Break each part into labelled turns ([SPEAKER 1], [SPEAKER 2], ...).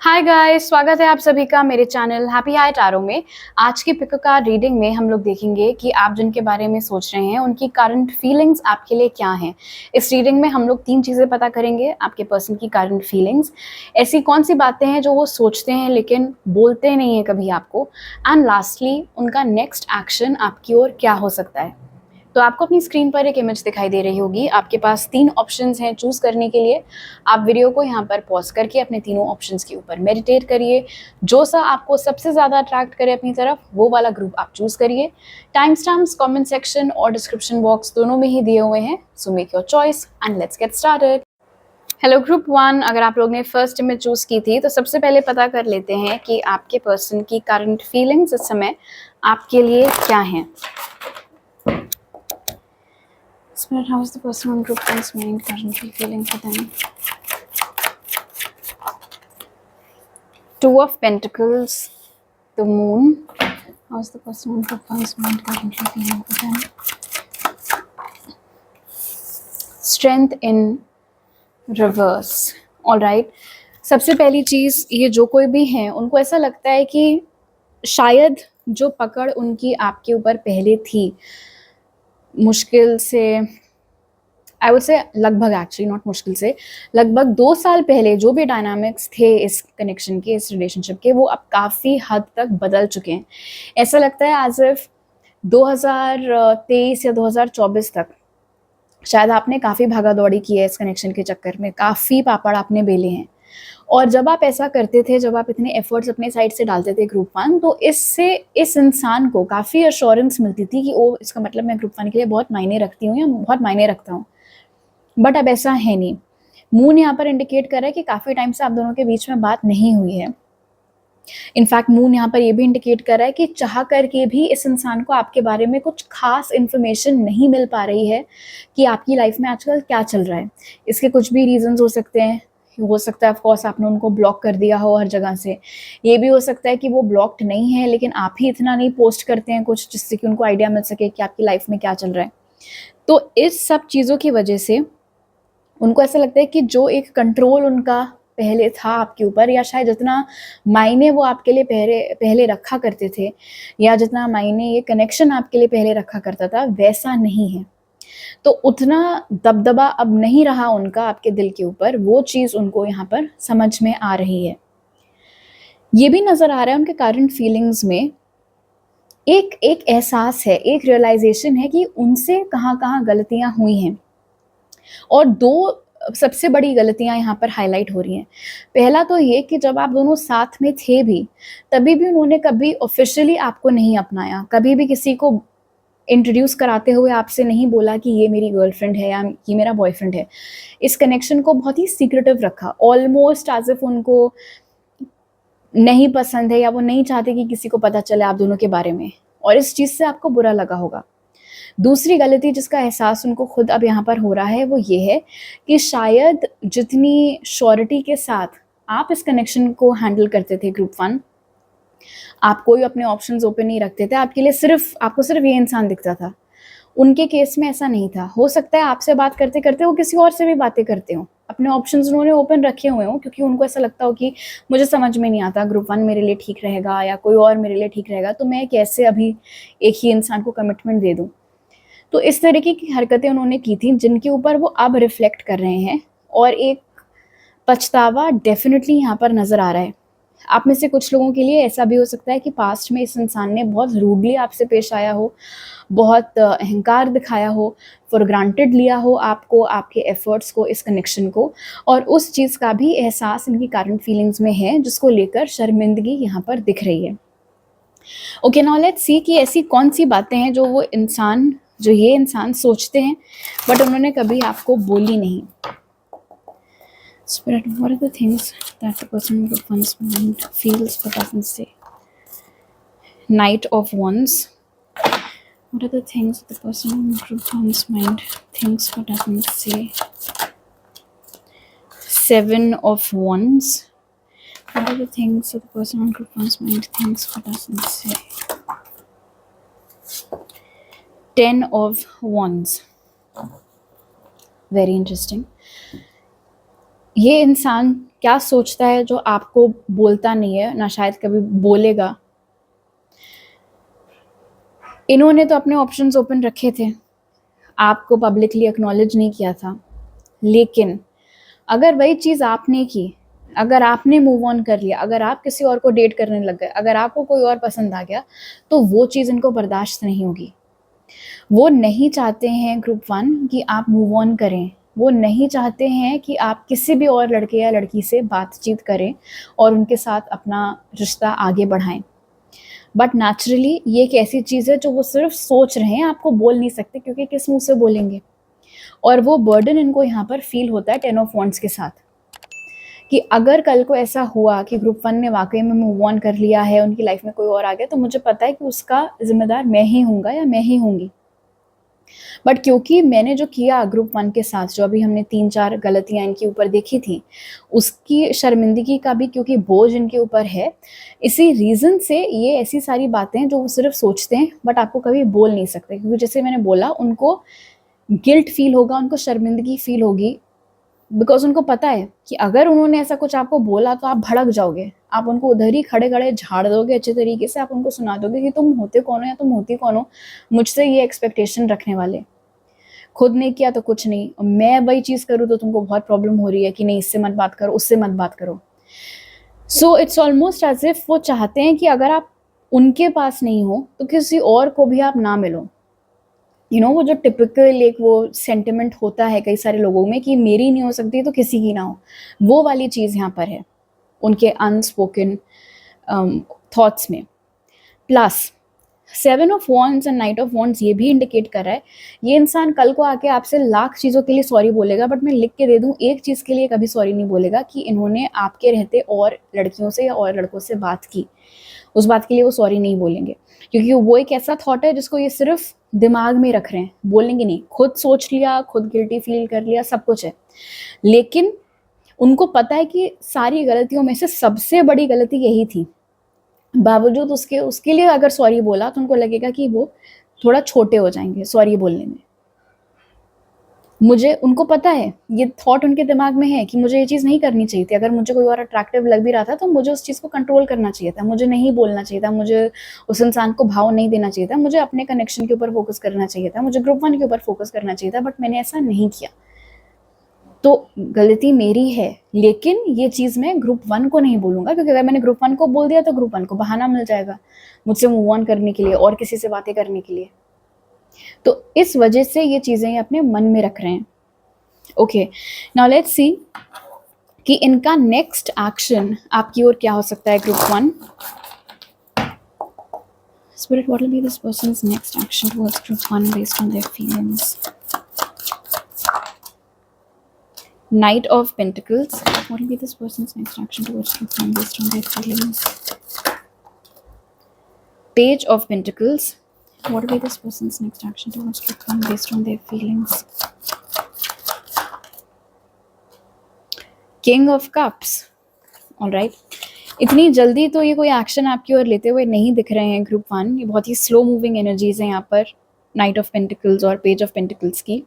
[SPEAKER 1] Hi guys, स्वागत है आप सभी का मेरे चैनल हैप्पी आई टैरो में। आज की पिक कार्ड रीडिंग में हम लोग देखेंगे कि आप जिनके बारे में सोच रहे हैं उनकी करंट फीलिंग्स आपके लिए क्या हैं। इस रीडिंग में हम लोग 3 चीज़ें पता करेंगे। आपके पर्सन की करंट फीलिंग्स, ऐसी कौन सी बातें हैं जो वो सोचते हैं लेकिन बोलते नहीं है कभी आपको, एंड लास्टली उनका नेक्स्ट एक्शन आपकी ओर क्या हो सकता है। तो आपको अपनी स्क्रीन पर एक इमेज दिखाई दे रही होगी। आपके पास 3 ऑप्शंस हैं चूज़ करने के लिए। आप वीडियो को यहाँ पर पॉज करके अपने तीनों ऑप्शंस के ऊपर मेडिटेट करिए। जो सा आपको सबसे ज़्यादा अट्रैक्ट करे अपनी तरफ, वो वाला ग्रुप आप चूज़ करिए। टाइम स्टैम्प्स कमेंट सेक्शन और डिस्क्रिप्शन बॉक्स दोनों में ही दिए हुए हैं। So make your choice and let's get started. Hello group 1, अगर आप लोग ने फर्स्ट इमेज चूज़ की थी तो सबसे पहले पता कर लेते हैं कि आपके पर्सन की करंट फीलिंग्स इस समय आपके लिए क्या हैं। Spirit, how is the person on group one's mind currently feeling for them? Two of Pentacles, the Moon. How is the person on group one's mind currently feeling for them? Strength in reverse. All right. सबसे पहली चीज़, ये जो कोई भी हैं उनको ऐसा लगता है कि शायद जो पकड़ उनकी आपके ऊपर पहले थी, मुश्किल से आई वुड से लगभग, एक्चुअली नॉट मुश्किल से, लगभग 2 साल पहले जो भी डायनामिक्स थे इस कनेक्शन के, इस रिलेशनशिप के, वो अब काफ़ी हद तक बदल चुके हैं। ऐसा लगता है एज इफ 2023 या 2024 तक शायद आपने काफ़ी भागा दौड़ी की है इस कनेक्शन के चक्कर में, काफ़ी पापड़ आपने बेले हैं। और जब आप ऐसा करते थे, जब आप इतने एफर्ट्स अपने साइड से डालते थे ग्रुप 1, तो इससे इस इंसान को काफ़ी अश्योरेंस मिलती थी कि ओ, इसका मतलब मैं ग्रुप 1 के लिए बहुत मायने रखती हूँ या बहुत मायने रखता हूँ। बट अब ऐसा है नहीं। मून यहाँ पर इंडिकेट कर रहा है कि काफ़ी टाइम से आप दोनों के बीच में बात नहीं हुई है। इनफैक्ट मून यहाँ पर ये भी इंडिकेट कर रहा है कि चाह करके भी इस इंसान को आपके बारे में कुछ खास इन्फॉर्मेशन नहीं मिल पा रही है कि आपकी लाइफ में आजकल क्या चल रहा है। इसके कुछ भी रीजंस हो सकते हैं। हो सकता है ऑफकोर्स आपने उनको ब्लॉक कर दिया हो हर जगह से। ये भी हो सकता है कि वो ब्लॉक्ड नहीं है, लेकिन आप ही इतना नहीं पोस्ट करते हैं कुछ जिससे कि उनको आइडिया मिल सके कि आपकी लाइफ में क्या चल रहा है। तो इस सब चीज़ों की वजह से उनको ऐसा लगता है कि जो एक कंट्रोल उनका पहले था आपके ऊपर, या शायद जितना मायने वो आपके लिए पहले रखा करते थे, या जितना मायने ये कनेक्शन आपके लिए पहले रखा करता था, वैसा नहीं है। तो उतना दबदबा अब नहीं रहा उनका आपके दिल के ऊपर। वो चीज़ उनको यहाँ पर समझ में आ रही है। ये भी नज़र आ रहा है उनके करंट फीलिंग्स में एक एक एहसास है, एक रियलाइजेशन है कि उनसे कहाँ कहाँ गलतियाँ हुई हैं। और 2 सबसे बड़ी गलतियाँ यहाँ पर हाईलाइट हो रही हैं। पहला तो ये कि जब आप दोनों साथ में थे भी, तभी भी उन्होंने कभी ऑफ़िशियली आपको नहीं अपनाया। कभी भी किसी को इंट्रोड्यूस कराते हुए आपसे नहीं बोला कि ये मेरी गर्लफ्रेंड है या ये मेरा बॉयफ्रेंड है। इस कनेक्शन को बहुत ही सीक्रेटिव रखा, ऑलमोस्ट एज़ इफ उनको नहीं पसंद है या वो नहीं चाहते कि किसी को पता चले आप दोनों के बारे में, और इस चीज़ से आपको बुरा लगा होगा। दूसरी गलती जिसका एहसास उनको खुद अब यहाँ पर हो रहा है, वो ये है कि शायद जितनी श्योरिटी के साथ आप इस कनेक्शन को हैंडल करते थे ग्रुप 1, आप कोई अपने ऑप्शंस ओपन नहीं रखते थे, आपको सिर्फ ये इंसान दिखता था। उनके केस में ऐसा नहीं था। हो सकता है आपसे बात करते करते वो किसी और से भी बातें करते हों, अपने ऑप्शंस उन्होंने ओपन रखे हुए हों, क्योंकि उनको ऐसा लगता हो कि मुझे समझ में नहीं आता ग्रुप 1 मेरे लिए ठीक रहेगा या कोई और मेरे लिए ठीक रहेगा, तो मैं कैसे अभी एक ही इंसान को कमिटमेंट दे दूँ। तो इस तरीके की हरकतें उन्होंने की थी, जिनके ऊपर वो अब रिफ्लेक्ट कर रहे हैं, और एक पछतावा डेफिनेटली यहाँ पर नज़र आ रहा है। आप में से कुछ लोगों के लिए ऐसा भी हो सकता है कि पास्ट में इस इंसान ने बहुत रूडली आपसे पेश आया हो, बहुत अहंकार दिखाया हो, फॉर ग्रांटेड लिया हो आपको, आपके एफर्ट्स को, इस कनेक्शन को, और उस चीज़ का भी एहसास इनकी करंट फीलिंग्स में है, जिसको लेकर शर्मिंदगी यहाँ पर दिख रही है। ओके, नाउ लेट्स सी कि ऐसी कौन सी बातें हैं जो ये इंसान सोचते हैं बट उन्होंने कभी आपको बोली नहीं। Spirit, what are the things that the person with one's mind feels but doesn't say? Knight of Wands. What are the things that the person with one's mind thinks but doesn't say? 7 of Wands. What are the things that the person with one's mind thinks but doesn't say? 10 of Wands. Very interesting. ये इंसान क्या सोचता है जो आपको बोलता नहीं है, ना शायद कभी बोलेगा। इन्होंने तो अपने ऑप्शंस ओपन रखे थे, आपको पब्लिकली एक्नॉलेज नहीं किया था। लेकिन अगर वही चीज़ आपने की, अगर आपने मूव ऑन कर लिया, अगर आप किसी और को डेट करने लग गए, अगर आपको कोई और पसंद आ गया, तो वो चीज़ इनको बर्दाश्त नहीं होगी। वो नहीं चाहते हैं ग्रुप वन कि आप मूव ऑन करें। वो नहीं चाहते हैं कि आप किसी भी और लड़के या लड़की से बातचीत करें और उनके साथ अपना रिश्ता आगे बढ़ाएं। बट नेचुरली ये एक ऐसी चीज़ है जो वो सिर्फ सोच रहे हैं, आपको बोल नहीं सकते, क्योंकि किस मुंह से बोलेंगे। और वो बर्डन इनको यहाँ पर फील होता है 10 ऑफ वॉन्ड्स के साथ, कि अगर कल को ऐसा हुआ कि ग्रुप वन ने वाकई में मूव ऑन कर लिया है, उनकी लाइफ में कोई और आ गया, तो मुझे पता है कि उसका जिम्मेदार मैं ही हूँगा या मैं ही होंगी। बट क्योंकि मैंने जो किया ग्रुप वन के साथ, जो अभी हमने 3-4 गलतियां इनके ऊपर देखी थी, उसकी शर्मिंदगी का भी क्योंकि बोझ इनके ऊपर है, इसी रीज़न से ये ऐसी सारी बातें जो वो सिर्फ सोचते हैं बट आपको कभी बोल नहीं सकते, क्योंकि जैसे मैंने बोला, उनको गिल्ट फील होगा, उनको शर्मिंदगी फील होगी, बिकॉज उनको पता है कि अगर उन्होंने ऐसा कुछ आपको बोला तो आप भड़क जाओगे, आप उनको उधर ही खड़े खड़े झाड़ दोगे अच्छे तरीके से, आप उनको सुना दोगे कि तुम होते कौन हो या तुम होती कौन हो मुझसे ये एक्सपेक्टेशन रखने वाले। खुद ने किया तो कुछ नहीं, मैं वही चीज़ करूँ तो तुमको बहुत प्रॉब्लम हो रही है कि नहीं, इससे मत बात करो, उससे मत बात करो। So it's almost as if वो चाहते हैं कि अगर आप उनके पास नहीं हो तो किसी और को भी आप ना मिलो। वो जो टिपिकल एक वो सेंटिमेंट होता है कई सारे लोगों में कि मेरी नहीं हो सकती तो किसी की ना हो, वो वाली चीज़ यहाँ पर है उनके अनस्पोकन थॉट्स में। Plus 7 of wands and night of wands ये भी इंडिकेट कर रहा है, ये इंसान कल को आके आपसे लाख चीज़ों के लिए सॉरी बोलेगा, बट मैं लिख के दे दूँ, एक चीज़ के लिए कभी सॉरी नहीं बोलेगा कि इन्होंने आपके रहते और लड़कियों से या और लड़कों से बात की। उस बात के लिए वो सॉरी नहीं बोलेंगे, क्योंकि वो एक ऐसा थॉट है जिसको ये सिर्फ दिमाग में रख रहे हैं, बोलेंगे नहीं। खुद सोच लिया, खुद गिल्टी फील कर लिया, सब कुछ है, लेकिन उनको पता है कि सारी गलतियों में से सबसे बड़ी गलती यही थी। बावजूद उसके लिए अगर सॉरी बोला तो उनको लगेगा कि वो थोड़ा छोटे हो जाएंगे सॉरी बोलने में। उनको पता है, ये थॉट उनके दिमाग में है कि मुझे ये चीज़ नहीं करनी चाहिए थी। अगर मुझे कोई और अट्रैक्टिव लग भी रहा था तो मुझे उस चीज़ को कंट्रोल करना चाहिए था, मुझे नहीं बोलना चाहिए था, मुझे उस इंसान को भाव नहीं देना चाहिए था, मुझे अपने कनेक्शन के ऊपर फोकस करना चाहिए था, मुझे ग्रुप वन के ऊपर फोकस करना चाहिए था, बट मैंने ऐसा नहीं किया, तो गलती मेरी है। लेकिन ये चीज़ मैं ग्रुप वन को नहीं बोलूँगा, क्योंकि अगर मैंने ग्रुप वन को बोल दिया तो ग्रुप वन को बहाना मिल जाएगा मुझसे मूव ऑन करने के लिए और किसी से बातें करने के लिए। तो इस वजह से ये चीज़ें ये अपने मन में रख रहे हैं। ओके, नाउ लेट्स सी कि इनका नेक्स्ट एक्शन आपकी ओर क्या हो सकता है group one. Spirit, what will be this person's next action towards group one based on their feelings? Knight of Pentacles. What will be this person's next action towards group one based on their feelings? Page of Pentacles. What will be this person's next action towards group one based on their feelings? King of Cups. All right. इतनी जल्दी तो ये कोई action आपकी ओर लेते हुए नहीं दिख रहे हैं ग्रुप वन। ये बहुत ही स्लो मूविंग एनर्जीज हैं यहाँ पर नाइट ऑफ पेंटिकल्स और पेज ऑफ पेंटिकल्स की।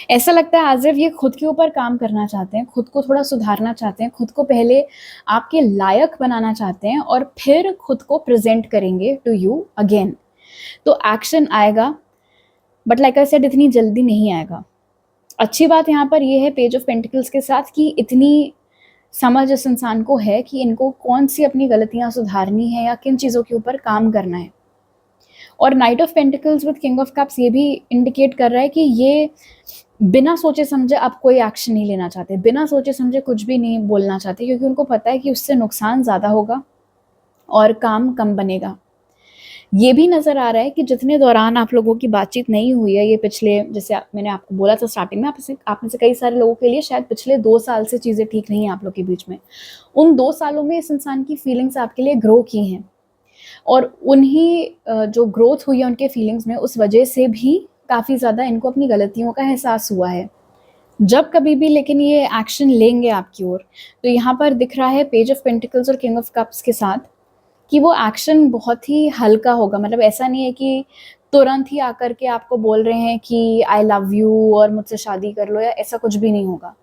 [SPEAKER 1] ऐसा लगता है एज इफ ये खुद के ऊपर काम करना चाहते हैं, खुद को थोड़ा सुधारना चाहते हैं, खुद को पहले आपके लायक बनाना चाहते हैं और फिर खुद को प्रेजेंट करेंगे टू यू अगेन। तो एक्शन आएगा, बट लाइक आई सेड इतनी जल्दी नहीं आएगा। अच्छी बात यहाँ पर ये है पेज ऑफ पेंटिकल्स के साथ कि इतनी समझ इस इंसान को है कि इनको कौन सी अपनी गलतियाँ सुधारनी है या किन चीज़ों के ऊपर काम करना है। और night of pentacles with king of cups ये भी इंडिकेट कर रहा है कि ये बिना सोचे समझे अब कोई एक्शन नहीं लेना चाहते, बिना सोचे समझे कुछ भी नहीं बोलना चाहते, क्योंकि उनको पता है कि उससे नुकसान ज़्यादा होगा और काम कम बनेगा। ये भी नज़र आ रहा है कि जितने दौरान आप लोगों की बातचीत नहीं हुई है, ये पिछले, जैसे मैंने आपको बोला था स्टार्टिंग में, आप में से कई सारे लोगों के लिए शायद पिछले 2 साल से चीज़ें ठीक नहीं हैं आप लोग के बीच में। उन 2 सालों में इस इंसान की फीलिंग्स आपके लिए ग्रो की हैं और उन्हीं जो ग्रोथ हुई है उनके फीलिंग्स में, उस वजह से भी काफ़ी ज़्यादा इनको अपनी गलतियों का एहसास हुआ है। जब कभी भी लेकिन ये एक्शन लेंगे आपकी ओर, तो यहाँ पर दिख रहा है पेज ऑफ पेंटिकल्स और किंग ऑफ कप्स के साथ कि वो एक्शन बहुत ही हल्का होगा। मतलब ऐसा नहीं है कि तुरंत ही आकर के आपको बोल रहे हैं कि आई लव यू और मुझसे शादी कर लो, या ऐसा कुछ भी नहीं होगा।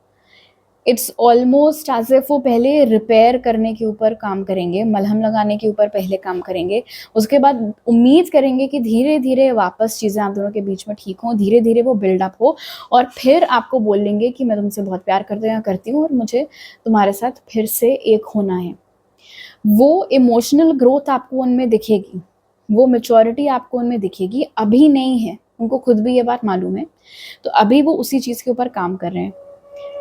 [SPEAKER 1] इट्स ऑलमोस्ट एज इफ वो पहले रिपेयर करने के ऊपर काम करेंगे, मलहम लगाने के ऊपर पहले काम करेंगे, उसके बाद उम्मीद करेंगे कि धीरे धीरे वापस चीज़ें आप दोनों के बीच में ठीक हों, धीरे धीरे वो बिल्डअप हो, और फिर आपको बोलेंगे कि मैं तुमसे बहुत प्यार करती हूँ और मुझे तुम्हारे साथ फिर से एक होना है। वो इमोशनल ग्रोथ आपको उनमें दिखेगी, वो मैच्योरिटी आपको उनमें दिखेगी, अभी नहीं है, उनको खुद भी ये बात मालूम है। तो अभी वो उसी चीज़ के ऊपर काम कर रहे हैं।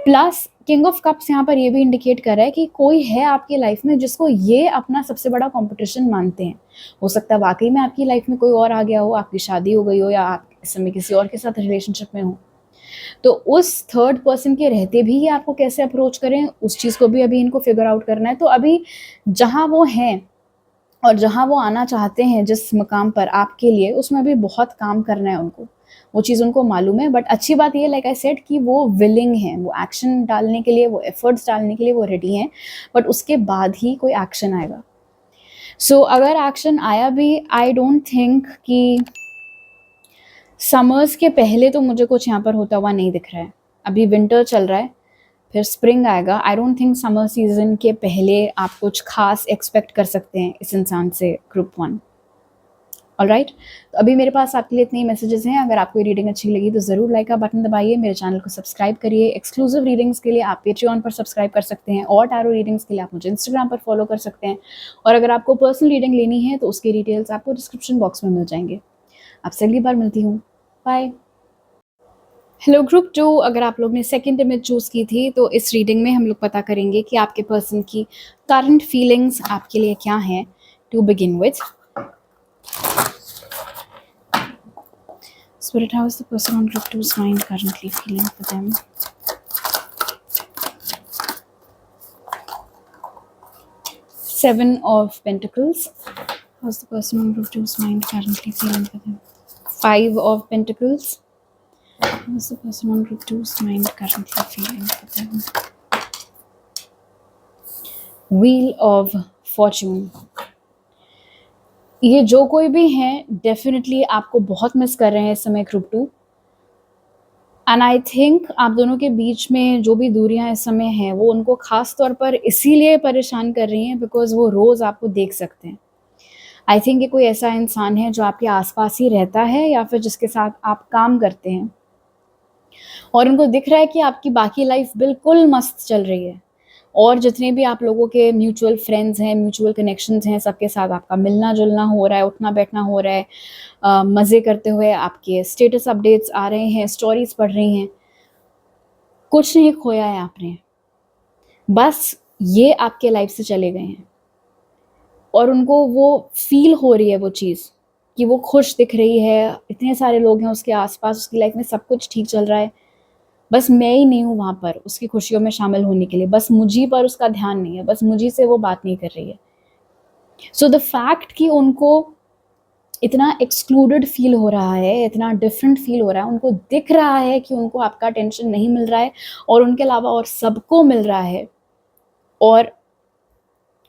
[SPEAKER 1] प्लस किंग ऑफ कप्स यहाँ पर ये भी इंडिकेट कर रहा है कि कोई है आपकी लाइफ में जिसको ये अपना सबसे बड़ा कंपटीशन मानते हैं। हो सकता है वाकई में आपकी लाइफ में कोई और आ गया हो, आपकी शादी हो गई हो, या आप इस समय किसी और के साथ रिलेशनशिप में हो, तो उस थर्ड पर्सन के रहते भी ये आपको कैसे अप्रोच करें, उस चीज़ को भी अभी इनको फिगर आउट करना है। तो अभी जहाँ वो हैं और जहाँ वो आना चाहते हैं जिस मकाम पर आपके लिए, उसमें भी बहुत काम करना है उनको, वो चीज़ उनको मालूम है। बट अच्छी बात ये, लाइक आई सेड, कि वो विलिंग हैं, वो एक्शन डालने के लिए, वो एफर्ट्स डालने के लिए वो रेडी हैं, बट उसके बाद ही कोई एक्शन आएगा। सो अगर एक्शन आया भी, आई डोंट थिंक कि समर्स के पहले तो मुझे कुछ यहाँ पर होता हुआ नहीं दिख रहा है। अभी विंटर चल रहा है, फिर स्प्रिंग आएगा। I don't think summer season के पहले आप कुछ खास एक्सपेक्ट कर सकते हैं इस इंसान से, ग्रुप 1। ऑलराइट, तो अभी मेरे पास आपके लिए इतने ही मैसेजेस हैं। अगर आपको ये रीडिंग अच्छी लगी तो ज़रूर लाइक का बटन दबाइए, मेरे चैनल को सब्सक्राइब करिए। एक्सक्लूसिव रीडिंग्स के लिए आप पेट्रियन पर सब्सक्राइब कर सकते हैं, और टैरो रीडिंग्स के लिए आप मुझे इंस्टाग्राम पर फॉलो कर सकते हैं। और अगर आपको पर्सनल रीडिंग लेनी है तो उसकी डिटेल्स आपको डिस्क्रिप्शन बॉक्स में मिल जाएंगे। आपसे अगली बार मिलती हूँ, बाय। हेलो ग्रुप 2, अगर आप लोग ने सेकंड इमेज चूज़ की थी, तो इस रीडिंग में हम लोग पता करेंगे कि आपके पर्सन की करंट फीलिंग्स आपके लिए क्या हैं। To begin with, Spirit, how is the person on group 2's mind currently feeling for them? Seven of Pentacles. How's the person on group 2's mind currently feeling for them? Five of Pentacles. How's the person on group 2's mind currently feeling for them? Wheel of Fortune. ये जो कोई भी हैं, definitely आपको बहुत miss कर रहे हैं इस समय ग्रुप 2। एंड आई थिंक आप दोनों के बीच में जो भी दूरियां इस समय हैं, वो उनको खास तौर पर इसीलिए परेशान कर रही हैं बिकॉज वो रोज़ आपको देख सकते हैं। आई थिंक ये कोई ऐसा इंसान है जो आपके आसपास ही रहता है, या फिर जिसके साथ आप काम करते हैं, और उनको दिख रहा है कि आपकी बाकी लाइफ बिल्कुल मस्त चल रही है, और जितने भी आप लोगों के म्यूचुअल फ्रेंड्स हैं, म्यूचुअल कनेक्शंस हैं, सबके साथ आपका मिलना जुलना हो रहा है, उठना बैठना हो रहा है, मज़े करते हुए आपके स्टेटस अपडेट्स आ रहे हैं, स्टोरीज पढ़ रही हैं। कुछ नहीं खोया है आपने, बस ये आपके लाइफ से चले गए हैं, और उनको वो फील हो रही है वो चीज़ कि वो खुश दिख रही है, इतने सारे लोग हैं उसके आसपास, उसकी लाइफ में सब कुछ ठीक चल रहा है, बस मैं ही नहीं हूँ वहाँ पर उसकी खुशियों में शामिल होने के लिए, बस मुझी पर उसका ध्यान नहीं है, बस मुझी से वो बात नहीं कर रही है। सो द फैक्ट कि उनको इतना एक्सक्लूडेड फील हो रहा है, इतना डिफरेंट फील हो रहा है, उनको दिख रहा है कि उनको आपका अटेंशन नहीं मिल रहा है, और उनके अलावा और सबको मिल रहा है, और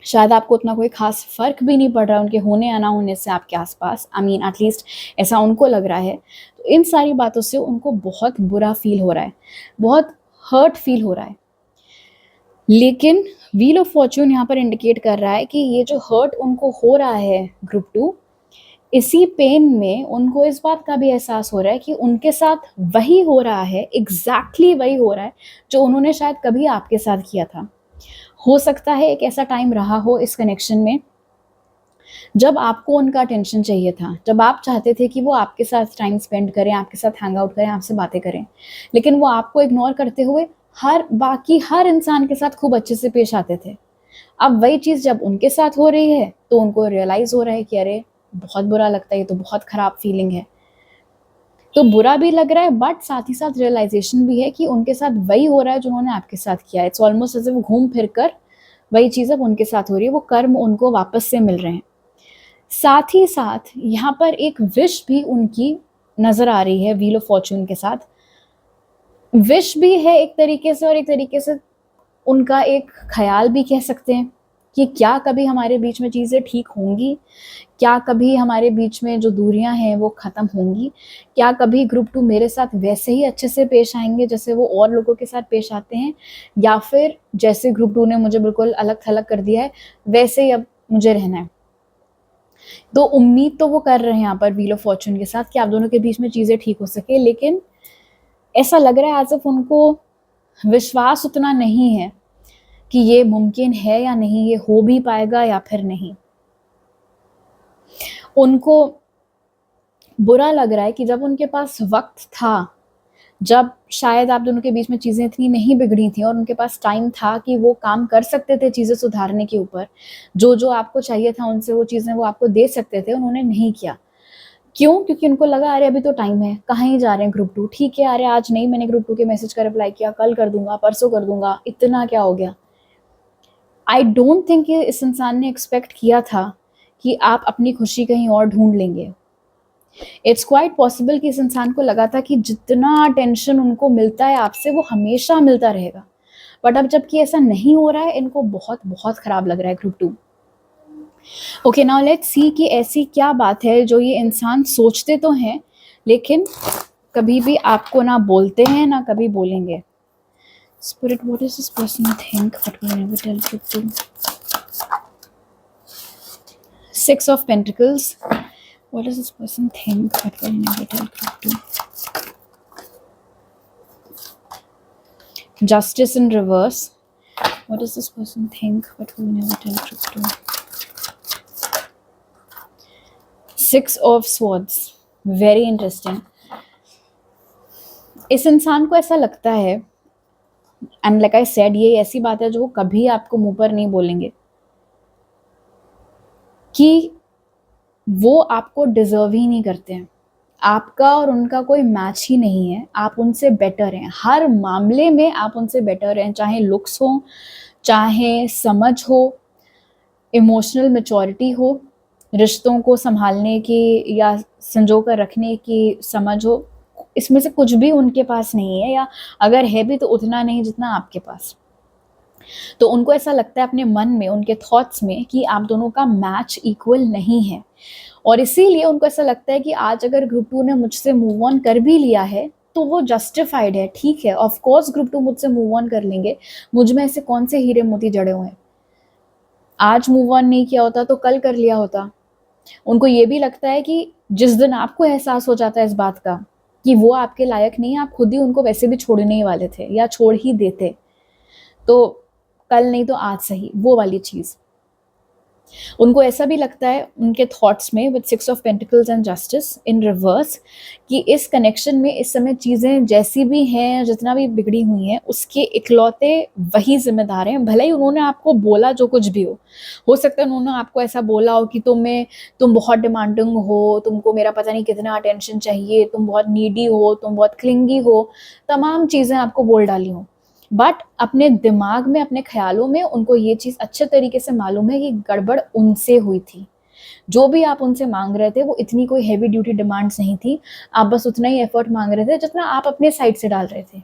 [SPEAKER 1] शायद आपको उतना कोई खास फर्क भी नहीं पड़ रहा है उनके होने या ना होने से आपके आसपास। आई मीन एटलीस्ट ऐसा उनको लग रहा है। तो इन सारी बातों से उनको बहुत बुरा फील हो रहा है, बहुत हर्ट फील हो रहा है। लेकिन व्हील ऑफ फॉर्च्यून यहाँ पर इंडिकेट कर रहा है कि ये जो हर्ट उनको हो रहा है ग्रुप 2, इसी पेन में उनको इस बात का भी एहसास हो रहा है कि उनके साथ वही हो रहा है, एग्जैक्टली वही हो रहा है जो उन्होंने शायद कभी आपके साथ किया था। हो सकता है एक ऐसा टाइम रहा हो इस कनेक्शन में जब आपको उनका अटेंशन चाहिए था, जब आप चाहते थे कि वो आपके साथ टाइम स्पेंड करें, आपके साथ हैंग आउट करें, आपसे बातें करें, लेकिन वो आपको इग्नोर करते हुए बाकी हर इंसान के साथ खूब अच्छे से पेश आते थे। अब वही चीज़ जब उनके साथ हो रही है तो उनको रियलाइज़ हो रहा है कि अरे बहुत बुरा लगता है, ये तो बहुत ख़राब फीलिंग है। तो बुरा भी लग रहा है, बट साथ ही साथ रियलाइजेशन भी है कि उनके साथ वही हो रहा है जो उन्होंने आपके साथ किया है। इट्स ऑलमोस्ट एज़ इफ घूम फिर कर वही चीज़ अब उनके साथ हो रही है, वो कर्म उनको वापस से मिल रहे हैं। साथ ही साथ यहाँ पर एक विश भी उनकी नज़र आ रही है व्हील ऑफ फॉर्च्यून के साथ। विश भी है एक तरीके से, और एक तरीके से उनका एक ख्याल भी कह सकते हैं कि क्या कभी हमारे बीच में चीज़ें ठीक होंगी, क्या कभी हमारे बीच में जो दूरियां हैं वो ख़त्म होंगी, क्या कभी ग्रुप टू मेरे साथ वैसे ही अच्छे से पेश आएंगे जैसे वो और लोगों के साथ पेश आते हैं, या फिर जैसे ग्रुप टू ने मुझे बिल्कुल अलग थलग कर दिया है वैसे ही अब मुझे रहना है। तो उम्मीद तो वो कर रहे हैं यहाँ पर व्हील ऑफ फॉर्चून के साथ कि आप दोनों के बीच में चीज़ें ठीक हो सके, लेकिन ऐसा लग रहा है एज इफ उनको विश्वास उतना नहीं है कि ये मुमकिन है या नहीं, ये हो भी पाएगा या फिर नहीं। उनको बुरा लग रहा है कि जब उनके पास वक्त था, जब शायद आप दोनों के बीच में चीज़ें इतनी नहीं बिगड़ी थी और उनके पास टाइम था कि वो काम कर सकते थे चीज़ें सुधारने के ऊपर, जो जो आपको चाहिए था उनसे वो चीज़ें वो आपको दे सकते थे, उन्होंने नहीं किया। क्यों? क्योंकि उनको लगा अरे अभी तो टाइम है, कहाँ ही जा रहे हैं ग्रुप टू, ठीक है अरे आज नहीं मैंने ग्रुप टू के मैसेज का रिप्लाई किया, कल कर दूंगा, परसों कर दूंगा, इतना क्या हो गया। आई डोंट थिंक इस इंसान ने एक्सपेक्ट किया था कि आप अपनी खुशी कहीं और ढूंढ लेंगे। इट्स क्वाइट पॉसिबल कि इस इंसान को लगा था कि जितना अटेंशन उनको मिलता है आपसे वो हमेशा मिलता रहेगा, बट अब जबकि ऐसा नहीं हो रहा है इनको बहुत बहुत खराब लग रहा है group two. Okay now let's see कि ऐसी क्या बात है जो ये इंसान सोचते तो हैं लेकिन कभी भी आपको ना बोलते हैं ना कभी बोलेंगे। Spirit, what does this person think but will never tell truth to? Six of Pentacles. What does this person think but will never tell truth to? Justice in reverse. What does this person think but will never tell truth to? Six of Swords. Very interesting. इस इंसान को ऐसा लगता है, and like I said, ये ऐसी बात है जो वो कभी आपको मुंह पर नहीं बोलेंगे, कि वो आपको डिजर्व ही नहीं करते हैं। आपका और उनका कोई मैच ही नहीं है, आप उनसे बेटर हैं, हर मामले में आप उनसे बेटर हैं, चाहे लुक्स हो, चाहे समझ हो, इमोशनल मैच्योरिटी हो, रिश्तों को संभालने की या संजो कर रखने की समझ हो, इसमें से कुछ भी उनके पास नहीं है, या अगर है भी तो उतना नहीं जितना आपके पास। तो उनको ऐसा लगता है अपने मन में, उनके थॉट्स में, कि आप दोनों का मैच इक्वल नहीं है, और इसीलिए उनको ऐसा लगता है कि आज अगर ग्रुप टू ने मुझसे मूव ऑन कर भी लिया है तो वो जस्टिफाइड है, ठीक है, ऑफ कोर्स ग्रुप टू मुझसे मूव ऑन कर लेंगे, मुझ में ऐसे कौन से हीरे मोती जड़े हुए हैं, आज मूव ऑन नहीं किया होता तो कल कर लिया होता। उनको ये भी लगता है कि जिस दिन आपको एहसास हो जाता है इस बात का कि वो आपके लायक नहीं है, आप खुद ही उनको वैसे भी छोड़ने ही वाले थे या छोड़ ही देते, तो कल नहीं तो आज सही, वो वाली चीज़। उनको ऐसा भी लगता है उनके थॉट्स में with six of pentacles and justice in reverse कि इस कनेक्शन में इस समय चीज़ें जैसी भी हैं, जितना भी बिगड़ी हुई हैं, उसके इकलौते वही जिम्मेदार हैं, भले ही उन्होंने आपको बोला जो कुछ भी हो सकता है उन्होंने आपको ऐसा बोला हो कि तुम बहुत डिमांडिंग हो, तुमको मेरा पता नहीं कितना अटेंशन चाहिए, तुम बहुत नीडी हो, तुम बहुत क्लिंगी हो, तमाम चीज़ें आपको बोल डाली हो, बट अपने दिमाग में, अपने ख्यालों में उनको ये चीज़ अच्छे तरीके से मालूम है कि गड़बड़ उनसे हुई थी। जो भी आप उनसे मांग रहे थे वो इतनी कोई हैवी ड्यूटी डिमांड्स नहीं थी, आप बस उतना ही एफर्ट मांग रहे थे जितना आप अपने साइड से डाल रहे थे।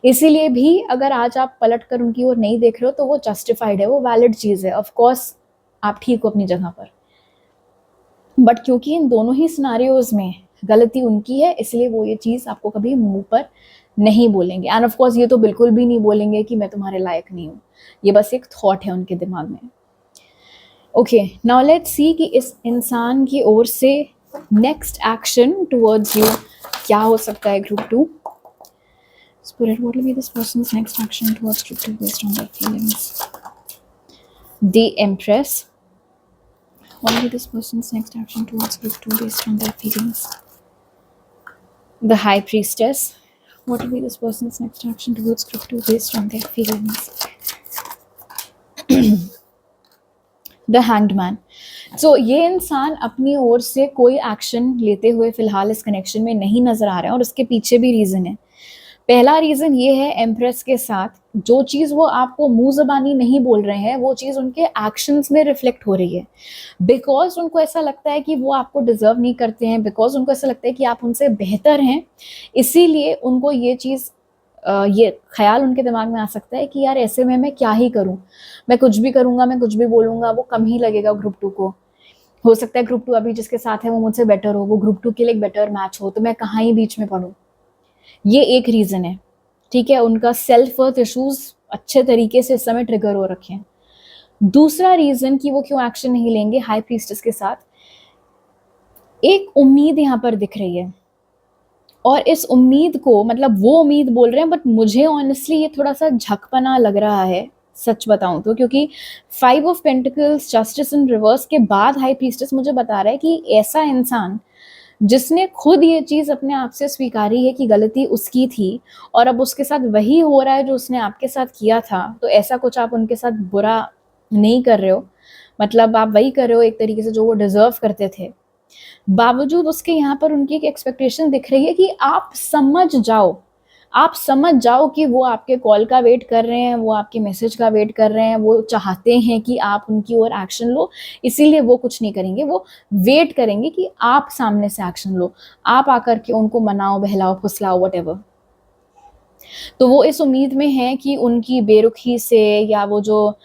[SPEAKER 1] इसीलिए भी अगर आज आप पलट कर उनकी ओर नहीं देख रहे हो तो वो जस्टिफाइड है, वो वैलिड चीज़ है, ऑफ कोर्स आप ठीक हो अपनी जगह पर, बट क्योंकि इन दोनों ही सिनारियोज में गलती उनकी है इसलिए वो ये चीज़ आपको कभी मुंह पर नहीं बोलेंगे, एंड ऑफ कोर्स ये तो बिल्कुल भी नहीं बोलेंगे कि मैं तुम्हारे लायक नहीं हूँ, ये बस एक थॉट है उनके दिमाग में। ओके नाउ लेट्स सी कि इस इंसान की ओर से नेक्स्ट एक्शन टुवर्ड्स यू क्या हो सकता है group two. Spirit, what will be this person's next action towards group two based on their feelings? The Empress. What will be this person's next action towards group two based on their feelings? The High Priestess. What will be this person's next action towards group two based on their feelings? The Hanged Man. So ये इंसान अपनी ओर से कोई action लेते हुए फिलहाल इस connection में नहीं नजर आ रहा है, और उसके पीछे भी रीजन है। पहला रीजन ये है, एम्प्रेस के साथ जो चीज़ वो आपको मुंह ज़बानी नहीं बोल रहे हैं वो चीज़ उनके एक्शंस में रिफ्लेक्ट हो रही है, बिकॉज उनको ऐसा लगता है कि वो आपको डिजर्व नहीं करते हैं, बिकॉज उनको ऐसा लगता है कि आप उनसे बेहतर हैं, इसीलिए उनको ये चीज़ ये ख्याल उनके दिमाग में आ सकता है कि यार ऐसे में मैं क्या ही करूं, मैं कुछ भी करूंगा, मैं कुछ भी बोलूंगा, वो कम ही लगेगा ग्रुप 2 को। हो सकता है ग्रुप 2 अभी जिसके साथ है वो मुझसे बेटर हो, वो ग्रुप 2 के लिए एक बेटर मैच हो, तो मैं कहाँ ही बीच में पढ़ूं। ये एक रीज़न है, ठीक है, उनका सेल्फ वर्थ इश्यूज अच्छे तरीके से इस समय ट्रिगर हो रखे हैं। दूसरा रीज़न कि वो क्यों एक्शन नहीं लेंगे हाई प्रीस्टेस के साथ, एक उम्मीद यहाँ पर दिख रही है, और इस उम्मीद को, मतलब वो उम्मीद बोल रहे हैं बट मुझे ऑनेस्टली ये थोड़ा सा झकपना लग रहा है, सच बताऊं तो, क्योंकि 5 of pentacles, justice in reverse के बाद हाई प्रीस्टेस मुझे बता रहा है कि ऐसा इंसान जिसने खुद ये चीज़ अपने आप से स्वीकारी है कि गलती उसकी थी, और अब उसके साथ वही हो रहा है जो उसने आपके साथ किया था, तो ऐसा कुछ आप उनके साथ बुरा नहीं कर रहे हो, मतलब आप वही कर रहे हो एक तरीके से जो वो डिजर्व करते थे। बावजूद उसके यहाँ पर उनकी एक एक्सपेक्टेशन दिख रही है कि आप समझ जाओ, आप समझ जाओ कि वो आपके कॉल का वेट कर रहे हैं, वो आपके मैसेज का वेट कर रहे हैं, वो चाहते हैं कि आप उनकी ओर एक्शन लो, इसीलिए वो कुछ नहीं करेंगे, वो वेट करेंगे कि आप सामने से एक्शन लो, आप आकर के उनको मनाओ, बहलाओ, फुसलाओ, व्हाटएवर। तो वो इस उम्मीद में है कि उनकी बेरुखी से या वो जो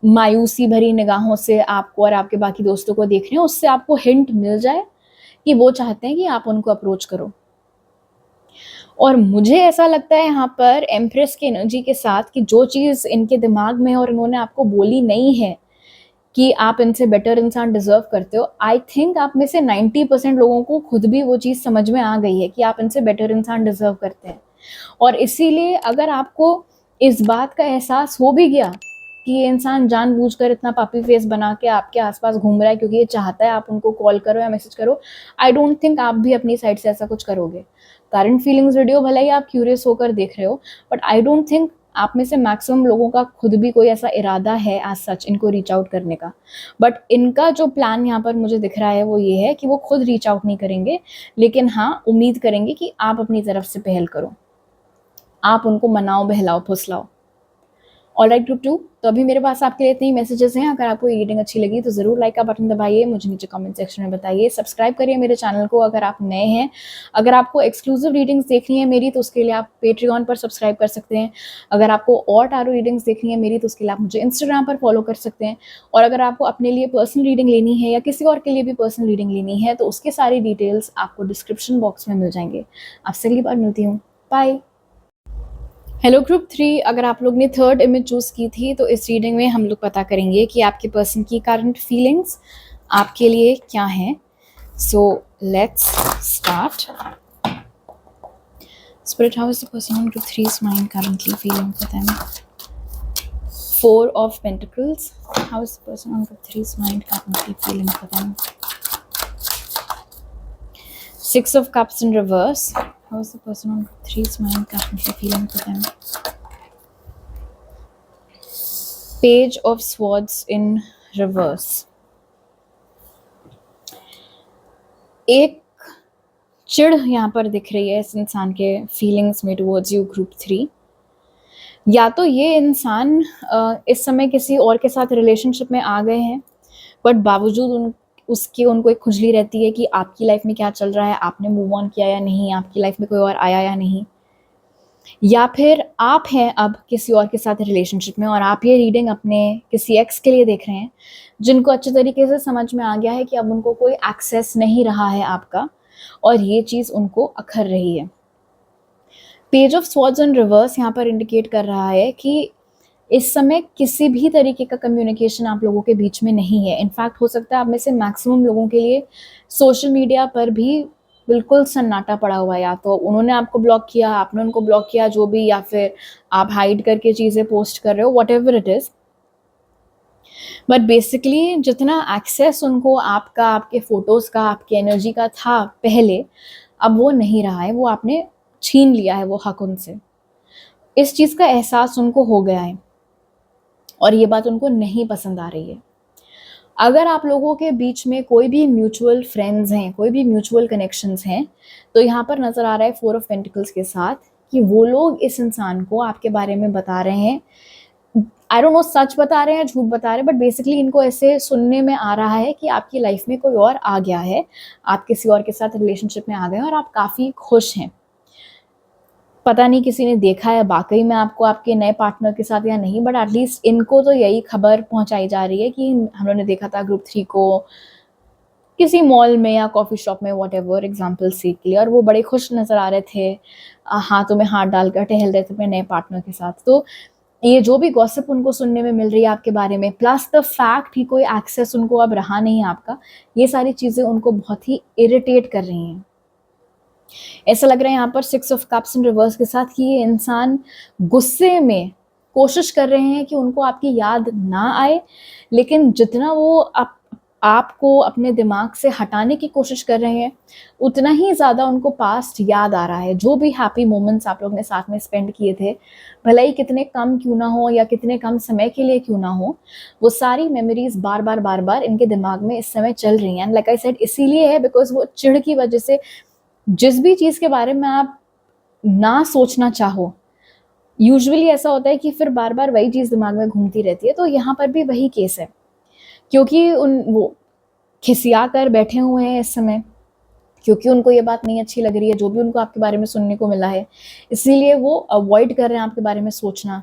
[SPEAKER 1] मायूसी भरी निगाहों से आपको और आपके बाकी दोस्तों को देख रहे हैं, उससे आपको हिंट मिल जाए कि वो चाहते हैं कि आप उनको अप्रोच करो। और मुझे ऐसा लगता है यहाँ पर एम्प्रेस की एनर्जी के साथ कि जो चीज़ इनके दिमाग में और इन्होंने आपको बोली नहीं है कि आप इनसे बेटर इंसान डिजर्व करते हो, आई थिंक आप में से 90% लोगों को खुद भी वो चीज़ समझ में आ गई है कि आप इनसे बेटर इंसान डिजर्व करते हैं। और इसीलिए अगर आपको इस बात का एहसास हो भी गया कि ये इंसान जानबूझकर इतना पापी फेस बना के आपके आसपास घूम रहा है क्योंकि ये चाहता है आप उनको कॉल करो या मैसेज करो, आई डोंट थिंक आप भी अपनी साइड से ऐसा कुछ करोगे। करंट फीलिंग्स वीडियो भले ही आप क्यूरियस होकर देख रहे हो, बट आई डोंट थिंक आप में से मैक्सिमम लोगों का खुद भी कोई ऐसा इरादा है एज सच इनको रीच आउट करने का। बट इनका जो प्लान यहाँ पर मुझे दिख रहा है वो ये है कि वो खुद रीच आउट नहीं करेंगे, लेकिन हाँ उम्मीद करेंगे कि आप अपनी तरफ से पहल करो, आप उनको मनाओ, बहलाओ, फुसलाओ। ऑलराइट ग्रुप 2, तो अभी मेरे पास आपके लिए इतने ही मैसेजेस हैं। अगर आपको ये रीडिंग अच्छी लगी तो ज़रूर लाइक का बटन दबाइए, मुझे नीचे कमेंट सेक्शन में बताइए, सब्सक्राइब करिए मेरे चैनल को अगर आप नए हैं। अगर आपको एक्सक्लूसिव रीडिंग्स देखनी है मेरी तो उसके लिए आप पेट्रियन पर सब्सक्राइब कर सकते हैं। अगर आपको और टारो रीडिंग्स देखनी है मेरी तो उसके लिए आप मुझे इंस्टाग्राम पर फॉलो कर सकते हैं। और अगर आपको अपने लिए पर्सनल रीडिंग लेनी है या किसी और के लिए भी पर्सनल रीडिंग लेनी है तो उसके सारी डिटेल्स आपको डिस्क्रिप्शन बॉक्स में मिल जाएंगे। आपसे अगली बार मिलती हूँ, बाय। हेलो ग्रुप 3, अगर आप लोग ने थर्ड इमेज चूज़ की थी तो इस रीडिंग में हम लोग पता करेंगे कि आपके पर्सन की करंट फीलिंग्स आपके लिए क्या हैं। So let's start. Spirit, how is the person on group 3's mind currently feeling for them? 4 of Pentacles, how is the person on group 3's mind currently feeling for them? 6 of Cups in reverse, how is the person on group 3's mind currently feeling for them? Page of Swords in reverse. एक चिढ़ यहाँ पर दिख रही है इस इंसान के फीलिंग्स में टुवर्ड्स यू ग्रुप 3। या तो ये इंसान इस समय किसी और के साथ रिलेशनशिप में आ गए हैं, बट बावजूद उसकी उनको एक खुजली रहती है कि आपकी लाइफ में क्या चल रहा है, आपने मूव ऑन किया या नहीं, आपकी लाइफ में कोई और आया या नहीं। या फिर आप हैं अब किसी और के साथ रिलेशनशिप में और आप ये रीडिंग अपने किसी एक्स के लिए देख रहे हैं जिनको अच्छे तरीके से समझ में आ गया है कि अब उनको कोई एक्सेस नहीं रहा है आपका, और ये चीज़ उनको अखर रही है। Page of swords in reverse यहाँ पर इंडिकेट कर रहा है कि इस समय किसी भी तरीके का कम्युनिकेशन आप लोगों के बीच में नहीं है। इनफैक्ट हो सकता है आप में से मैक्सिमम लोगों के लिए सोशल मीडिया पर भी बिल्कुल सन्नाटा पड़ा हुआ है, या तो उन्होंने आपको ब्लॉक किया, आपने उनको ब्लॉक किया, जो भी, या फिर आप हाइड करके चीज़ें पोस्ट कर रहे हो, whatever it is. But basically जितना एक्सेस उनको आपका, आपके फोटोज़ का, आपकी एनर्जी का था पहले, अब वो नहीं रहा है, वो आपने छीन लिया है वो हक उनसे। इस चीज़ का एहसास उनको हो गया है और ये बात उनको नहीं पसंद आ रही है। अगर आप लोगों के बीच में कोई भी म्यूचुअल फ्रेंड्स हैं, कोई भी म्यूचुअल कनेक्शंस हैं, तो यहाँ पर नज़र आ रहा है 4 ऑफ पेंटिकल्स के साथ कि वो लोग इस इंसान को आपके बारे में बता रहे हैं, आई डोंट नो सच बता रहे हैं, झूठ बता रहे हैं, बट बेसिकली इनको ऐसे सुनने में आ रहा है कि आपकी लाइफ में कोई और आ गया है, आप किसी और के साथ रिलेशनशिप में आ गए हैं और आप काफ़ी खुश हैं। पता नहीं किसी ने देखा है वाकई में आपको आपके नए पार्टनर के साथ या नहीं, बट एटलीस्ट इनको तो यही खबर पहुंचाई जा रही है कि हम लोगों ने देखा था ग्रुप 3 को किसी मॉल में या कॉफ़ी शॉप में, व्हाटएवर एग्जांपल से के लिए, और वो बड़े खुश नज़र आ रहे थे, हाथों में हाथ डालकर टहल रहे थे अपने नए पार्टनर के साथ। तो ये जो भी गॉसिप उनको सुनने में मिल रही है आपके बारे में, प्लस द फैक्ट कि कोई एक्सेस उनको अब रहा नहीं है आपका, ये सारी चीज़ें उनको बहुत ही इरिटेट कर रही हैं। ऐसा लग रहा है यहाँ पर 6 ऑफ कप्स इन रिवर्स के साथ कि ये इंसान गुस्से में कोशिश कर रहे हैं कि उनको आपकी याद ना आए, लेकिन जितना वो आपको अपने दिमाग से हटाने की कोशिश कर रहे हैं, उतना ही ज़्यादा उनको पास्ट याद आ रहा है। जो भी हैप्पी मोमेंट्स आप लोग ने साथ में स्पेंड किए थे, भले ही कितने कम क्यों ना हो या कितने कम समय के लिए क्यों ना हो, वो सारी मेमोरीज बार बार इनके दिमाग में इस समय चल रही हैं। लाइक आई सेड, इसीलिए है बिकॉज वो चिढ़ की वजह से जिस भी चीज़ के बारे में आप ना सोचना चाहो, यूजुअली ऐसा होता है कि फिर बार बार वही चीज़ दिमाग में घूमती रहती है। तो यहाँ पर भी वही केस है, क्योंकि वो खिसिया कर बैठे हुए हैं इस समय, क्योंकि उनको ये बात नहीं अच्छी लग रही है जो भी उनको आपके बारे में सुनने को मिला है, इसीलिए वो अवॉइड कर रहे हैं आपके बारे में सोचना,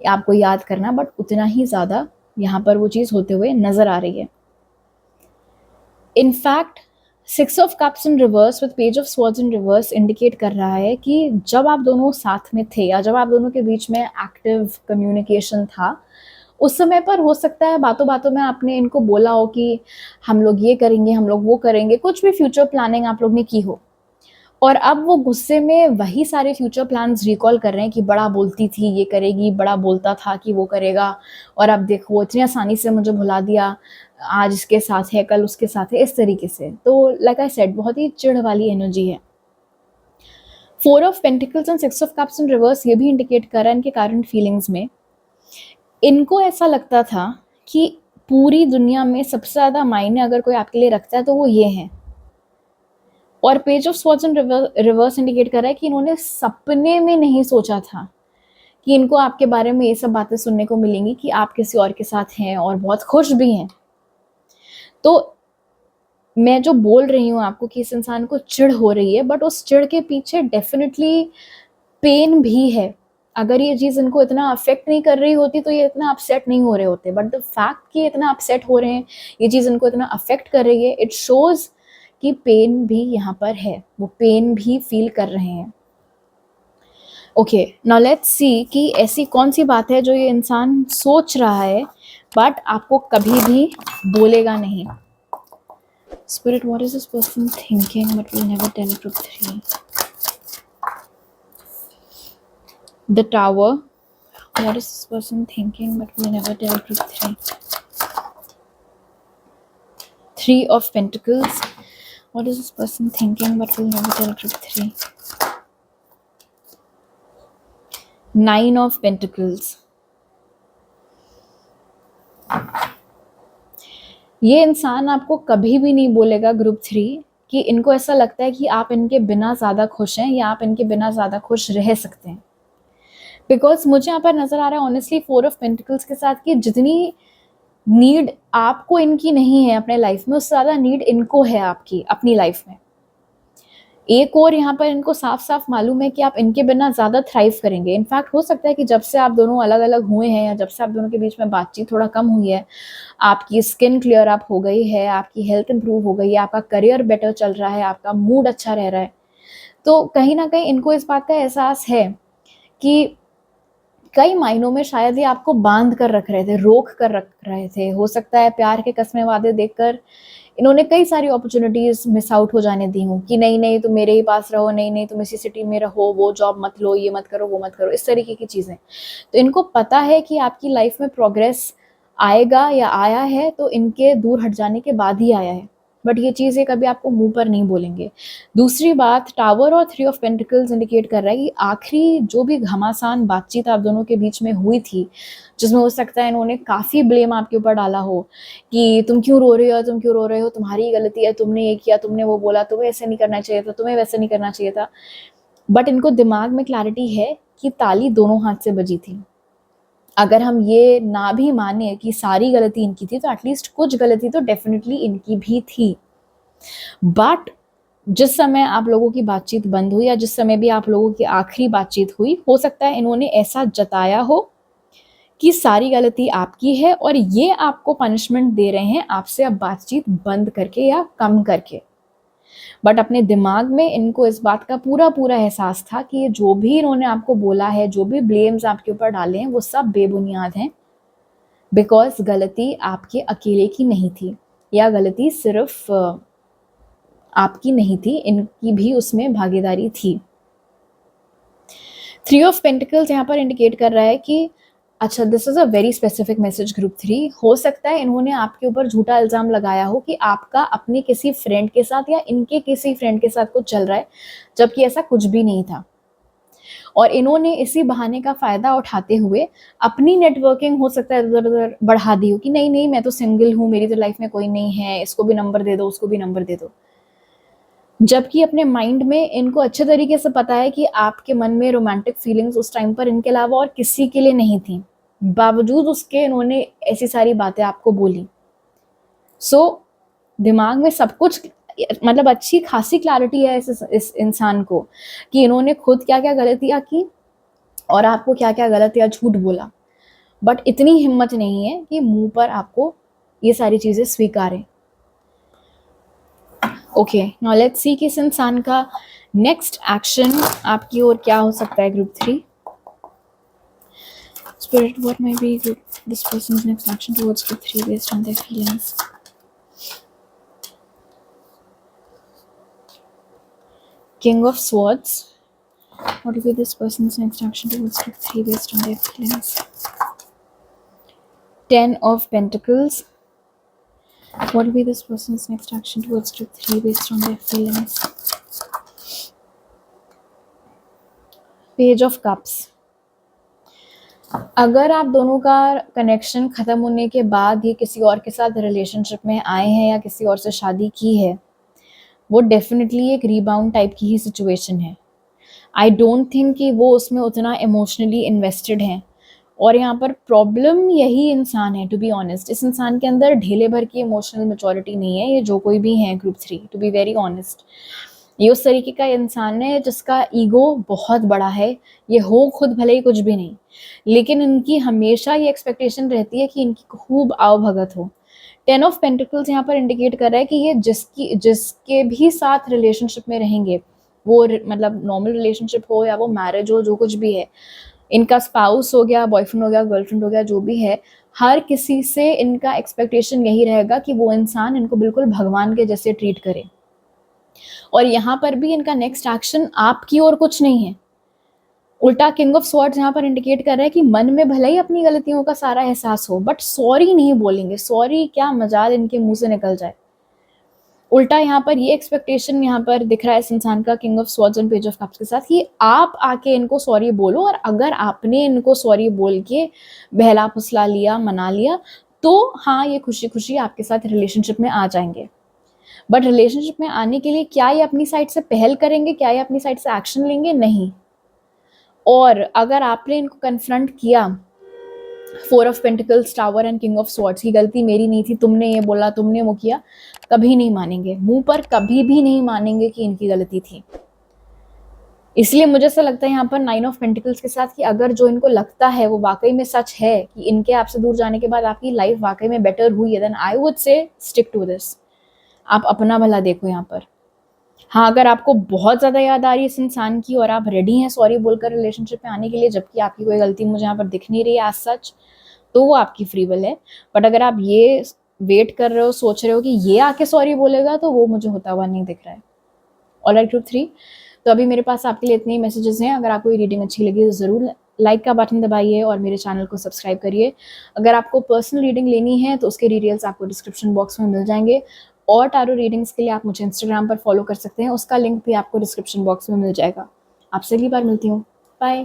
[SPEAKER 1] आपको याद करना, बट उतना ही ज़्यादा यहाँ पर वो चीज़ होते हुए नज़र आ रही है। In fact 6 of cups in reverse with page of swords in reverse indicate कर रहा है कि जब आप दोनों साथ में थे या जब आप दोनों के बीच में एक्टिव कम्युनिकेशन था, उस समय पर हो सकता है बातों बातों में आपने इनको बोला हो कि हम लोग ये करेंगे, हम लोग वो करेंगे, कुछ भी फ्यूचर प्लानिंग आप लोग ने की हो, और अब वो गुस्से में वही सारे फ्यूचर प्लान्स रिकॉल कर रहे हैं कि बड़ा बोलती थी ये करेगी, बड़ा बोलता था कि वो करेगा, और अब देखो वो इतनी आसानी से मुझे भुला दिया, आज इसके साथ है कल उसके साथ है, इस तरीके से। तो लाइक आई सेड, बहुत ही चिढ़ वाली एनर्जी है। 4 of pentacles and 6 of cups in reverse ये भी इंडिकेट कर रहा है इनके करंट फीलिंग्स में। इनको ऐसा लगता था कि पूरी दुनिया में सबसे ज़्यादा मायने अगर कोई आपके लिए रखता है तो वो ये है, और page of swords in reverse indicate कर रहा है कि इन्होंने सपने में नहीं सोचा था कि इनको आपके बारे में ये सब बातें सुनने को मिलेंगी कि आप किसी और के साथ हैं और बहुत खुश भी हैं। तो मैं जो बोल रही हूँ आपको कि इस इंसान को चिढ़ हो रही है, बट उस चिढ़ के पीछे डेफिनेटली पेन भी है। अगर ये चीज़ इनको इतना अफेक्ट नहीं कर रही होती तो ये इतना अपसेट नहीं हो रहे होते, बट द फैक्ट कि इतना अपसेट हो रहे हैं, ये चीज़ इनको इतना अफेक्ट कर रही है, इट शोज़ कि पेन भी यहाँ पर है, वो पेन भी फील कर रहे हैं। ओके, नाउ लेट्स सी कि ऐसी कौन सी बात है जो ये इंसान सोच रहा है बट आपको कभी भी बोलेगा नहीं। Spirit, what is this person thinking but will never tell group 3? The Tower, what is this person thinking but will never tell group 3? 3 of Pentacles, what is this person thinking but will never tell group 3? 9 of Pentacles. ये इंसान आपको कभी भी नहीं बोलेगा group 3 कि इनको ऐसा लगता है कि आप इनके बिना ज़्यादा खुश हैं या आप इनके बिना ज़्यादा खुश रह सकते हैं। बिकॉज मुझे यहाँ पर नज़र आ रहा है ऑनेस्टली 4 ऑफ पेंटिकल्स के साथ कि जितनी नीड आपको इनकी नहीं है अपने लाइफ में, उससे ज़्यादा नीड इनको है आपकी अपनी लाइफ में। एक और यहाँ पर इनको साफ साफ मालूम है कि आप इनके बिना ज़्यादा थ्राइव करेंगे। इनफैक्ट हो सकता है कि जब से आप दोनों अलग अलग हुए हैं या जब से आप दोनों के बीच में बातचीत थोड़ा कम हुई है, आपकी स्किन क्लियर अप हो गई है, आपकी हेल्थ इंप्रूव हो गई है, आपका करियर बेटर चल रहा है, आपका मूड अच्छा रह रहा है, तो कहीं ना कहीं इनको इस बात का एहसास है कि कई मायनों में शायद ये आपको बांध कर रख रहे थे, रोक कर रख रहे थे। हो सकता है प्यार के कस्मे वादे देखकर इन्होंने कई सारी अपॉर्चुनिटीज मिस आउट हो जाने दी हूँ कि नहीं नहीं तुम मेरे ही पास रहो, नहीं नहीं तुम इसी सिटी में रहो, वो जॉब मत लो, ये मत करो, वो मत करो, इस तरीके की चीज़ें। तो इनको पता है कि आपकी लाइफ में प्रोग्रेस आएगा या आया है तो इनके दूर हट जाने के बाद ही आया है, बट ये चीज़ें कभी आपको मुंह पर नहीं बोलेंगे। दूसरी बात, टावर और 3 ऑफ पेंटिकल्स इंडिकेट कर रहा है कि आखिरी जो भी घमासान बातचीत आप दोनों के बीच में हुई थी, जिसमें हो सकता है इन्होंने काफ़ी ब्लेम आपके ऊपर डाला हो कि तुम क्यों रो रहे हो, तुम क्यों रो रहे हो, तुम्हारी गलती है, तुमने ये किया, तुमने वो बोला, तुम्हें ऐसे नहीं करना चाहिए था, तुम्हें वैसे नहीं करना चाहिए था। बट इनको दिमाग में क्लैरिटी है कि ताली दोनों हाथ से बजी थी। अगर हम ये ना भी माने कि सारी गलती इनकी थी, तो एटलीस्ट कुछ गलती तो डेफिनेटली इनकी भी थी। बट जिस समय आप लोगों की बातचीत बंद हुई या जिस समय भी आप लोगों की आखिरी बातचीत हुई, हो सकता है इन्होंने ऐसा जताया हो कि सारी गलती आपकी है और ये आपको पनिशमेंट दे रहे हैं आपसे अब बातचीत बंद करके या कम करके। बट अपने दिमाग में इनको इस बात का पूरा पूरा एहसास था कि ये जो भी इन्होंने आपको बोला है, जो भी ब्लेम्स आपके ऊपर डाले हैं, वो सब बेबुनियाद हैं, बिकॉज गलती आपके अकेले की नहीं थी, या गलती सिर्फ आपकी नहीं थी, इनकी भी उसमें भागीदारी थी। 3 ऑफ पेंटिकल्स यहाँ पर इंडिकेट कर रहा है कि अच्छा, this is a very specific message group 3। हो सकता है इन्होंने आपके ऊपर झूठा इल्जाम लगाया हो कि आपका अपने किसी फ्रेंड के साथ या इनके किसी फ्रेंड के साथ कुछ चल रहा है, जबकि ऐसा कुछ भी नहीं था। और इन्होंने इसी बहाने का फायदा उठाते हुए अपनी नेटवर्किंग हो सकता है इधर उधर बढ़ा दी हो कि नहीं नहीं, मैं तो सिंगल हूँ, मेरी तो लाइफ में कोई नहीं है, इसको भी नंबर दे दो, उसको भी नंबर दे दो। जबकि अपने माइंड में इनको अच्छे तरीके से पता है कि आपके मन में रोमांटिक फीलिंग्स उस टाइम पर इनके अलावा और किसी के लिए नहीं थी, बावजूद उसके इन्होंने ऐसी सारी बातें आपको बोली। सो दिमाग में सब कुछ, मतलब अच्छी खासी क्लैरिटी है इस इंसान को कि इन्होंने खुद क्या क्या गलतियां की और आपको क्या क्या गलत या झूठ बोला, बट इतनी हिम्मत नहीं है कि मुंह पर आपको ये सारी चीजें स्वीकारें। ओके, नाउ लेट्स सी कि इस इंसान का नेक्स्ट एक्शन आपकी ओर क्या हो सकता है group 3। Spirit, what might be this person's next action towards group 3 based on their feelings? King of Swords. What will be this person's next action towards group 3 based on their feelings? 10 of Pentacles. What will be this person's next action towards group 3 based on their feelings? Page of Cups. अगर आप दोनों का connection खत्म होने के बाद ये किसी और के साथ रिलेशनशिप में आए हैं या किसी और से शादी की है, वो डेफिनेटली एक रीबाउंड टाइप की ही सिचुएशन है। आई डोंट थिंक कि वो उसमें उतना इमोशनली इन्वेस्टेड हैं, और यहाँ पर प्रॉब्लम यही इंसान है। टू बी ऑनेस्ट, इस इंसान के अंदर ढेले भर की इमोशनल मैच्योरिटी नहीं है। ये जो कोई भी है group 3, to be very honest, ये उस तरीके का इंसान है जिसका ईगो बहुत बड़ा है। ये हो खुद भले ही कुछ भी नहीं, लेकिन इनकी हमेशा ये एक्सपेक्टेशन रहती है कि इनकी खूब आवभगत हो। 10 ऑफ पेंटिकल्स यहाँ पर इंडिकेट कर रहा है कि ये जिसके भी साथ रिलेशनशिप में रहेंगे, वो मतलब नॉर्मल रिलेशनशिप हो या वो मैरिज हो, जो कुछ भी है, इनका स्पाउस हो गया, बॉयफ्रेंड हो गया, गर्लफ्रेंड हो गया, जो भी है, हर किसी से इनका एक्सपेक्टेशन यही रहेगा कि वो इंसान इनको बिल्कुल भगवान के जैसे ट्रीट करे। और यहाँ पर भी इनका नेक्स्ट एक्शन आपकी ओर कुछ नहीं है, उल्टा किंग ऑफ स्वॉर्ड्स यहाँ पर इंडिकेट कर रहा है कि मन में भले ही अपनी गलतियों का सारा एहसास हो, बट सॉरी नहीं बोलेंगे। सॉरी क्या मजाल इनके मुंह से निकल जाए। उल्टा यहाँ पर ये एक्सपेक्टेशन यहाँ पर दिख रहा है इस इंसान का king of swords and page of cups के साथ कि आप आके इनको सॉरी बोलो, और अगर आपने इनको सॉरी बोल के बहला फुसला लिया, मना लिया, तो हाँ, ये खुशी खुशी आपके साथ रिलेशनशिप में आ जाएंगे। बट रिलेशनशिप में आने के लिए क्या ये अपनी साइड से पहल करेंगे, क्या ये अपनी साइड से एक्शन लेंगे? नहीं। और अगर आपने इनको कन्फ्रंट किया, 4 of pentacles, tower and king of swords, की गलती मेरी नहीं थी, तुमने ये बोला, तुमने वो किया, कभी नहीं मानेंगे, मुंह पर कभी भी नहीं मानेंगे कि इनकी गलती थी। इसलिए मुझे ऐसा लगता है यहाँ पर 9 ऑफ पेंटिकल्स के साथ कि अगर जो इनको लगता है वो वाकई में सच है कि इनके आपसे दूर जाने के बाद आपकी लाइफ वाकई में बेटर हुई है, then I would say stick to this. आप अपना भला देखो यहाँ पर। हाँ, अगर आपको बहुत ज़्यादा याद आ रही है इस इंसान की और आप रेडी हैं सॉरी बोलकर रिलेशनशिप में आने के लिए, जबकि आपकी कोई गलती मुझे यहाँ पर दिख नहीं रही है एज सच, तो वो आपकी फ्री विल है। बट अगर आप ये वेट कर रहे हो, सोच रहे हो कि ये आके सॉरी बोलेगा, तो वो मुझे होता हुआ नहीं दिख रहा है। ऑलराइट ग्रुप 3, तो अभी मेरे पास आपके लिए इतने ही मैसेजेस हैं। अगर आपको ये रीडिंग अच्छी लगी तो ज़रूर लाइक का बटन दबाइए और मेरे चैनल को सब्सक्राइब करिए। अगर आपको पर्सनल रीडिंग लेनी है तो उसके डिटेल्स आपको डिस्क्रिप्शन बॉक्स में मिल जाएंगे, और टैरो रीडिंग्स के लिए आप मुझे इंस्टाग्राम पर फॉलो कर सकते हैं, उसका लिंक भी आपको डिस्क्रिप्शन बॉक्स में मिल जाएगा। आपसे अगली बार मिलती हूँ, बाय।